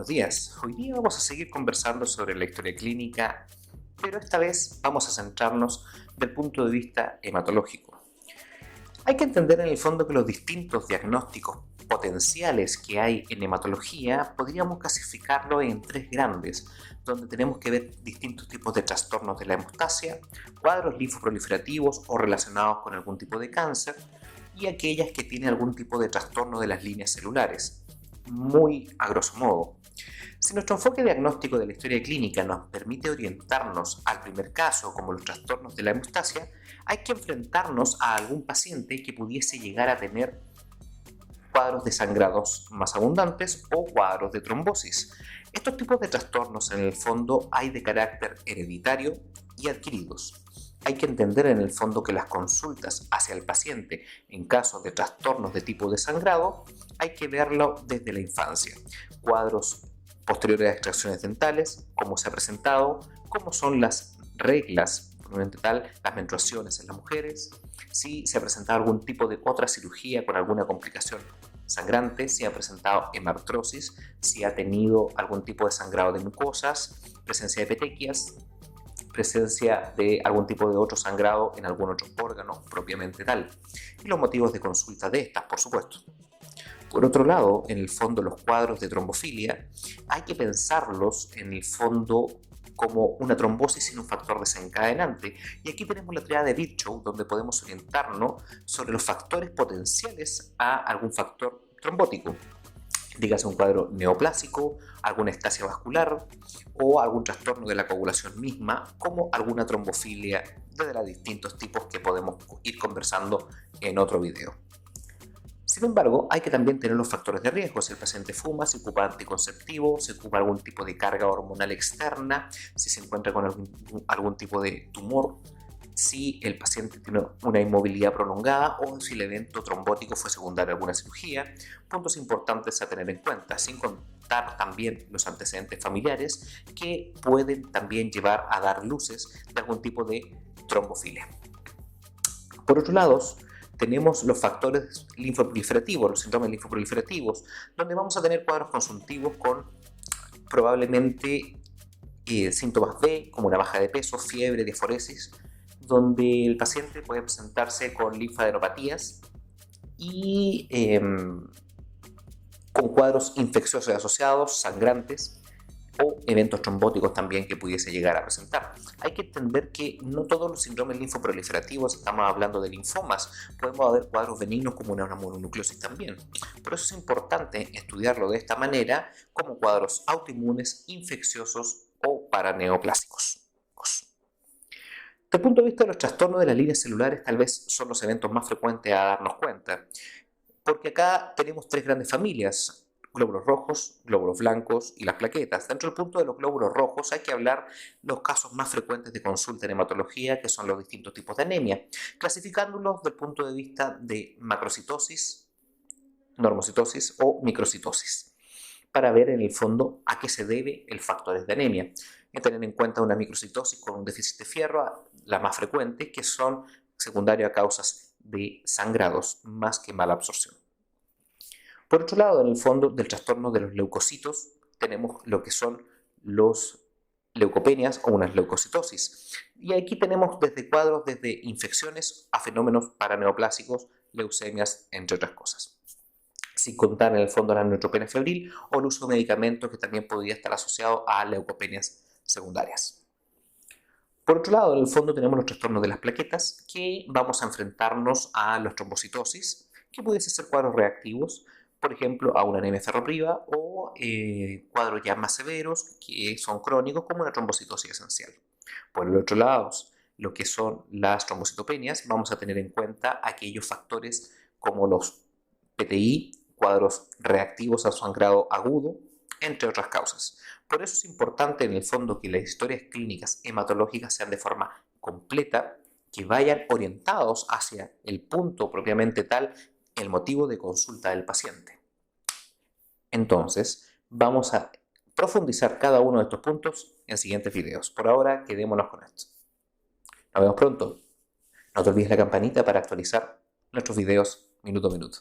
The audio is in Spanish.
días. Hoy día vamos a seguir conversando sobre la historia clínica, pero esta vez vamos a centrarnos del punto de vista hematológico. Hay que entender en el fondo que los distintos diagnósticos potenciales que hay en hematología podríamos clasificarlo en tres grandes, donde tenemos que ver distintos tipos de trastornos de la hemostasia, cuadros linfoproliferativos o relacionados con algún tipo de cáncer y aquellas que tienen algún tipo de trastorno de las líneas celulares. Muy a grosso modo. Si nuestro enfoque diagnóstico de la historia clínica nos permite orientarnos al primer caso, como los trastornos de la hemostasia, hay que enfrentarnos a algún paciente que pudiese llegar a tener cuadros de sangrados más abundantes o cuadros de trombosis. Estos tipos de trastornos en el fondo hay de carácter hereditario y adquiridos. Hay que entender en el fondo que las consultas hacia el paciente en casos de trastornos de tipo de sangrado hay que verlo desde la infancia. Cuadros posteriores a extracciones dentales, cómo se ha presentado, cómo son las reglas, tal, las menstruaciones en las mujeres, si se ha presentado algún tipo de otra cirugía con alguna complicación sangrante, si ha presentado hemartrosis, si ha tenido algún tipo de sangrado de mucosas, presencia de petequias, presencia de algún tipo de otro sangrado en algún otro órgano propiamente tal, y los motivos de consulta de estas, por supuesto. Por otro lado, en el fondo, los cuadros de trombofilia hay que pensarlos en el fondo como una trombosis sin un factor desencadenante. Y aquí tenemos la triada de Virchow, donde podemos orientarnos sobre los factores potenciales a algún factor trombótico. Dígase un cuadro neoplásico, alguna estasia vascular o algún trastorno de la coagulación misma, como alguna trombofilia de los distintos tipos que podemos ir conversando en otro video. Sin embargo, hay que también tener los factores de riesgo. Si el paciente fuma, si ocupa anticonceptivo, si ocupa algún tipo de carga hormonal externa, si se encuentra con algún tipo de tumor, si el paciente tiene una inmovilidad prolongada o si el evento trombótico fue secundario a alguna cirugía. Puntos importantes a tener en cuenta, sin contar también los antecedentes familiares que pueden también llevar a dar luces de algún tipo de trombofilia. Por otro lado, tenemos los factores linfoproliferativos, los síndromes linfoproliferativos, donde vamos a tener cuadros consuntivos con probablemente síntomas B, como una baja de peso, fiebre, diaforesis, donde el paciente puede presentarse con linfadenopatías y con cuadros infecciosos asociados, sangrantes, o eventos trombóticos también que pudiese llegar a presentar. Hay que entender que no todos los síndromes linfoproliferativos, estamos hablando de linfomas, podemos haber cuadros benignos como una mononucleosis también. Por eso es importante estudiarlo de esta manera como cuadros autoinmunes, infecciosos o paraneoplásicos. Desde el punto de vista de los trastornos de las líneas celulares, tal vez son los eventos más frecuentes a darnos cuenta, porque acá tenemos tres grandes familias: glóbulos rojos, glóbulos blancos y las plaquetas. Dentro del punto de los glóbulos rojos hay que hablar los casos más frecuentes de consulta en hematología, que son los distintos tipos de anemia, clasificándolos desde el punto de vista de macrocitosis, normocitosis o microcitosis, para ver en el fondo a qué se debe el factor de anemia. Hay que tener en cuenta una microcitosis con un déficit de fierro, la más frecuente, que son secundarias a causas de sangrados más que mala absorción. Por otro lado, en el fondo del trastorno de los leucocitos, tenemos lo que son los leucopenias o unas leucocitosis. Y aquí tenemos desde cuadros desde infecciones a fenómenos paraneoplásicos, leucemias, entre otras cosas. Sin contar en el fondo la neutropenia febril o el uso de medicamentos que también podría estar asociado a leucopenias secundarias. Por otro lado, en el fondo tenemos los trastornos de las plaquetas, que vamos a enfrentarnos a los trombocitosis, que pudiesen ser cuadros reactivos, por ejemplo, a una anemia ferropriva o cuadros ya más severos que son crónicos, como una trombocitosis esencial. Por el otro lado, lo que son las trombocitopenias, vamos a tener en cuenta aquellos factores como los PTI, cuadros reactivos al sangrado agudo, entre otras causas. Por eso es importante en el fondo que las historias clínicas hematológicas sean de forma completa, que vayan orientados hacia el punto propiamente tal, el motivo de consulta del paciente. Entonces, vamos a profundizar cada uno de estos puntos en siguientes videos. Por ahora, quedémonos con esto. Nos vemos pronto. No te olvides la campanita para actualizar nuestros videos minuto a minuto.